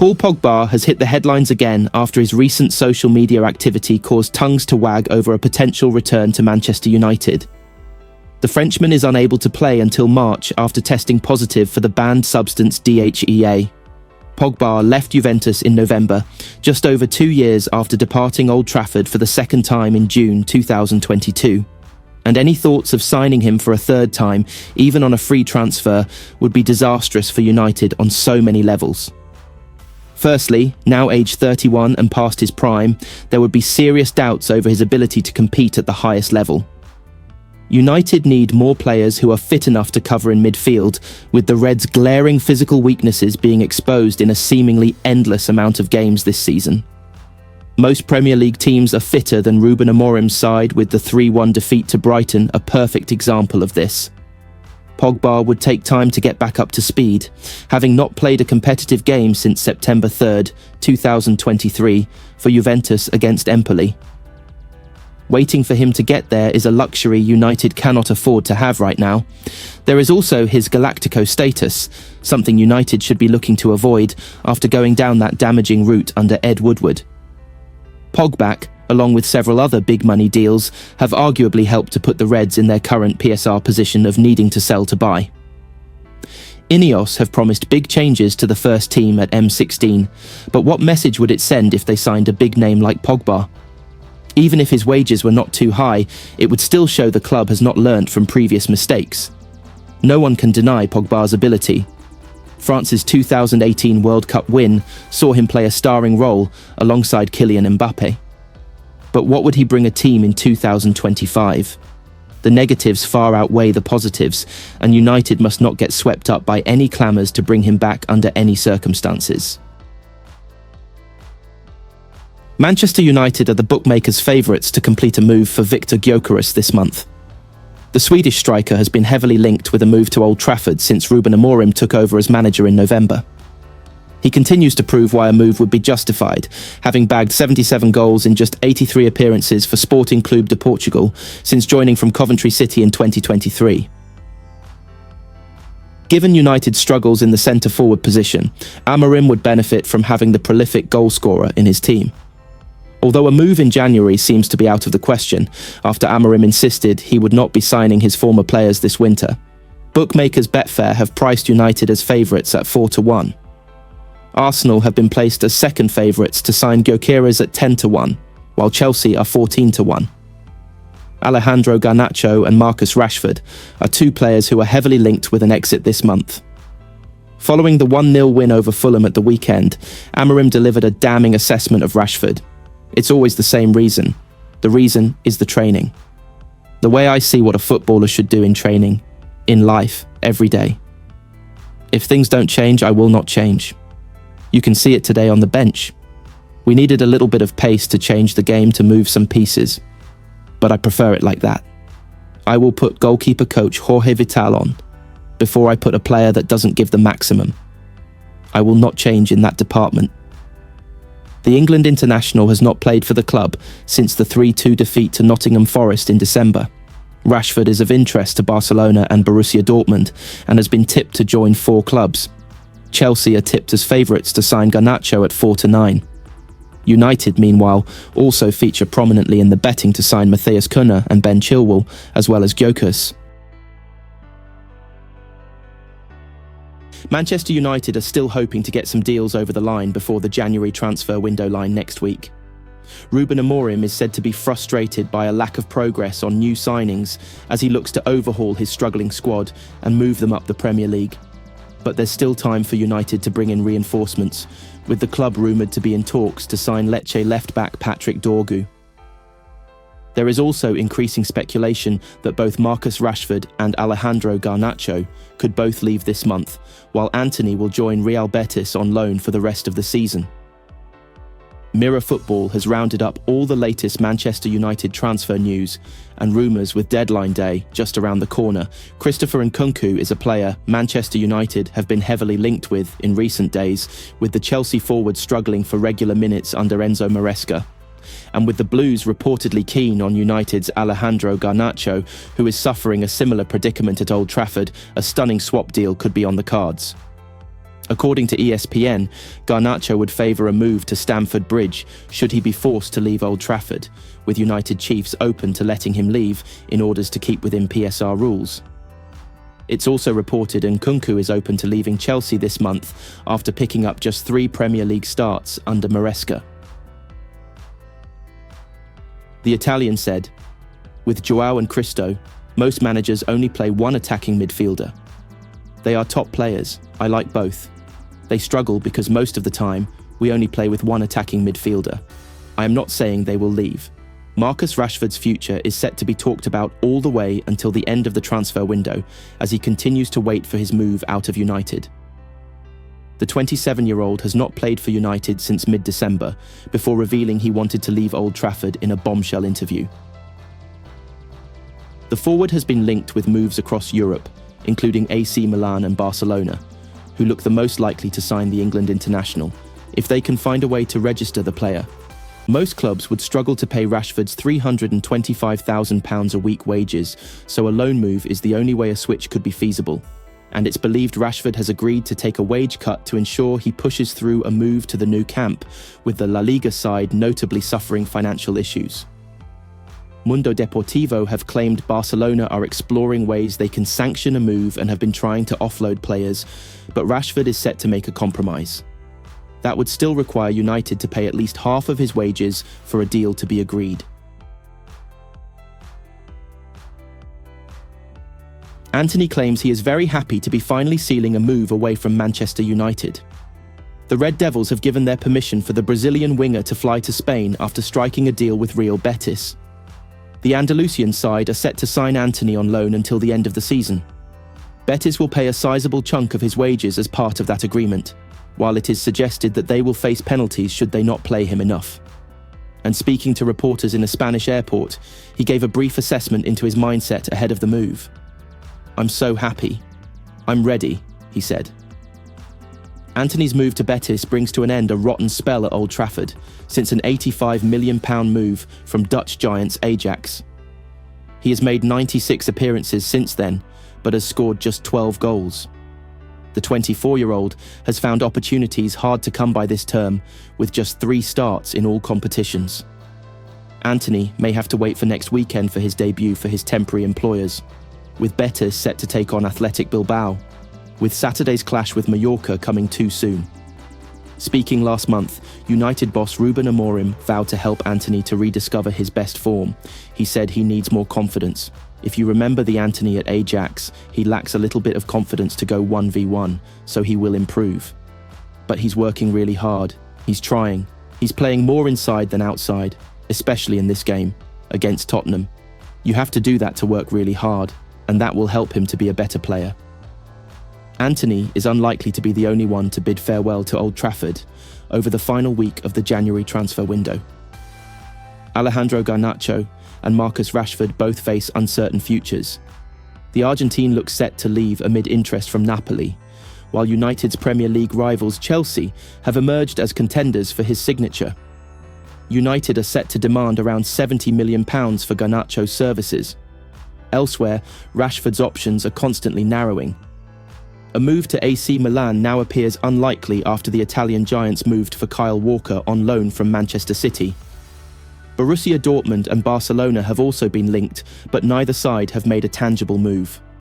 Paul Pogba has hit the headlines again after his recent social media activity caused tongues to wag over a potential return to Manchester United. The Frenchman is unable to play until March after testing positive for the banned substance DHEA. Pogba left Juventus in November, just over 2 years after departing Old Trafford for the second time in June 2022. And any thoughts of signing him for a third time, even on a free transfer, would be disastrous for United on so many levels. Firstly, now aged 31 and past his prime, there would be serious doubts over his ability to compete at the highest level. United need more players who are fit enough to cover in midfield, with the Reds' glaring physical weaknesses being exposed in a seemingly endless amount of games this season. Most Premier League teams are fitter than Ruben Amorim's side, with the 3-1 defeat to Brighton a perfect example of this. Pogba would take time to get back up to speed, having not played a competitive game since September 3rd, 2023, for Juventus against Empoli. Waiting for him to get there is a luxury United cannot afford to have right now. There is also his Galactico status, something United should be looking to avoid after going down that damaging route under Ed Woodward. Pogba, along with several other big money deals, have arguably helped to put the Reds in their current PSR position of needing to sell to buy. Ineos have promised big changes to the first team at M16, but what message would it send if they signed a big name like Pogba? Even if his wages were not too high, it would still show the club has not learnt from previous mistakes. No one can deny Pogba's ability. France's 2018 World Cup win saw him play a starring role alongside Kylian Mbappe. But what would he bring a team in 2025? The negatives far outweigh the positives, and United must not get swept up by any clamours to bring him back under any circumstances. Manchester United are the bookmakers' favourites to complete a move for Viktor Gyökeres this month. The Swedish striker has been heavily linked with a move to Old Trafford since Ruben Amorim took over as manager in November. He continues to prove why a move would be justified, having bagged 77 goals in just 83 appearances for Sporting Clube de Portugal since joining from Coventry City in 2023. Given United's struggles in the centre-forward position, Amorim would benefit from having the prolific goalscorer in his team. Although a move in January seems to be out of the question, after Amorim insisted he would not be signing his former players this winter, bookmakers Betfair have priced United as favourites at 4-1. Arsenal have been placed as second favourites to sign Gyökeres at 10-1, while Chelsea are 14-1. Alejandro Garnacho and Marcus Rashford are two players who are heavily linked with an exit this month. Following the 1-0 win over Fulham at the weekend, Amorim delivered a damning assessment of Rashford. It's always the same reason. The reason is the training. The way I see what a footballer should do in training, in life, every day. If things don't change, I will not change. You can see it today on the bench. We needed a little bit of pace to change the game to move some pieces, but I prefer it like that. I will put goalkeeper coach Jorge Vital on before I put a player that doesn't give the maximum. I will not change in that department. The England international has not played for the club since the 3-2 defeat to Nottingham Forest in December. Rashford is of interest to Barcelona and Borussia Dortmund and has been tipped to join 4 clubs. Chelsea are tipped as favourites to sign Garnacho at 4-9. United, meanwhile, also feature prominently in the betting to sign Matthias Cunha and Ben Chilwell, as well as Gyökeres. Manchester United are still hoping to get some deals over the line before the January transfer window line next week. Ruben Amorim is said to be frustrated by a lack of progress on new signings as he looks to overhaul his struggling squad and move them up the Premier League. But there's still time for United to bring in reinforcements, with the club rumoured to be in talks to sign Lecce left-back Patrick Dorgu. There is also increasing speculation that both Marcus Rashford and Alejandro Garnacho could both leave this month, while Antony will join Real Betis on loan for the rest of the season. Mirror Football has rounded up all the latest Manchester United transfer news and rumours with deadline day just around the corner. Christopher Nkunku is a player Manchester United have been heavily linked with in recent days, with the Chelsea forward struggling for regular minutes under Enzo Maresca. And with the Blues reportedly keen on United's Alejandro Garnacho, who is suffering a similar predicament at Old Trafford, a stunning swap deal could be on the cards. According to ESPN, Garnacho would favour a move to Stamford Bridge should he be forced to leave Old Trafford, with United chiefs open to letting him leave in order to keep within PSR rules. It's also reported Nkunku is open to leaving Chelsea this month after picking up just 3 Premier League starts under Maresca. The Italian said, "With Joao and Cristo, most managers only play one attacking midfielder. They are top players, I like both. They struggle because most of the time, we only play with one attacking midfielder. I am not saying they will leave. Marcus Rashford's future is set to be talked about all the way until the end of the transfer window as he continues to wait for his move out of United." The 27-year-old has not played for United since mid-December, before revealing he wanted to leave Old Trafford in a bombshell interview. The forward has been linked with moves across Europe, including AC Milan and Barcelona, who look the most likely to sign the England international, if they can find a way to register the player. Most clubs would struggle to pay Rashford's £325,000 a week wages, so a loan move is the only way a switch could be feasible. And it's believed Rashford has agreed to take a wage cut to ensure he pushes through a move to the new camp, with the La Liga side notably suffering financial issues. Mundo Deportivo have claimed Barcelona are exploring ways they can sanction a move and have been trying to offload players, but Rashford is set to make a compromise. That would still require United to pay at least half of his wages for a deal to be agreed. Antony claims he is very happy to be finally sealing a move away from Manchester United. The Red Devils have given their permission for the Brazilian winger to fly to Spain after striking a deal with Real Betis. The Andalusian side are set to sign Antony on loan until the end of the season. Betis will pay a sizable chunk of his wages as part of that agreement, while it is suggested that they will face penalties should they not play him enough. And speaking to reporters in a Spanish airport, he gave a brief assessment into his mindset ahead of the move. "I'm so happy. I'm ready," he said. Antony's move to Betis brings to an end a rotten spell at Old Trafford, since an £85 million move from Dutch giants Ajax. He has made 96 appearances since then, but has scored just 12 goals. The 24-year-old has found opportunities hard to come by this term, with just 3 starts in all competitions. Antony may have to wait for next weekend for his debut for his temporary employers, with Betis set to take on Athletic Bilbao, with Saturday's clash with Mallorca coming too soon. Speaking last month, United boss Ruben Amorim vowed to help Antony to rediscover his best form. He said he needs more confidence. If you remember the Antony at Ajax, he lacks a little bit of confidence to go 1v1, so he will improve. But he's working really hard. He's trying. He's playing more inside than outside, especially in this game, against Tottenham. You have to do that to work really hard, and that will help him to be a better player. Antony is unlikely to be the only one to bid farewell to Old Trafford over the final week of the January transfer window. Alejandro Garnacho and Marcus Rashford both face uncertain futures. The Argentine looks set to leave amid interest from Napoli, while United's Premier League rivals Chelsea have emerged as contenders for his signature. United are set to demand around £70 million for Garnacho's services. Elsewhere, Rashford's options are constantly narrowing. A move to AC Milan now appears unlikely after the Italian giants moved for Kyle Walker on loan from Manchester City. Borussia Dortmund and Barcelona have also been linked, but neither side have made a tangible move.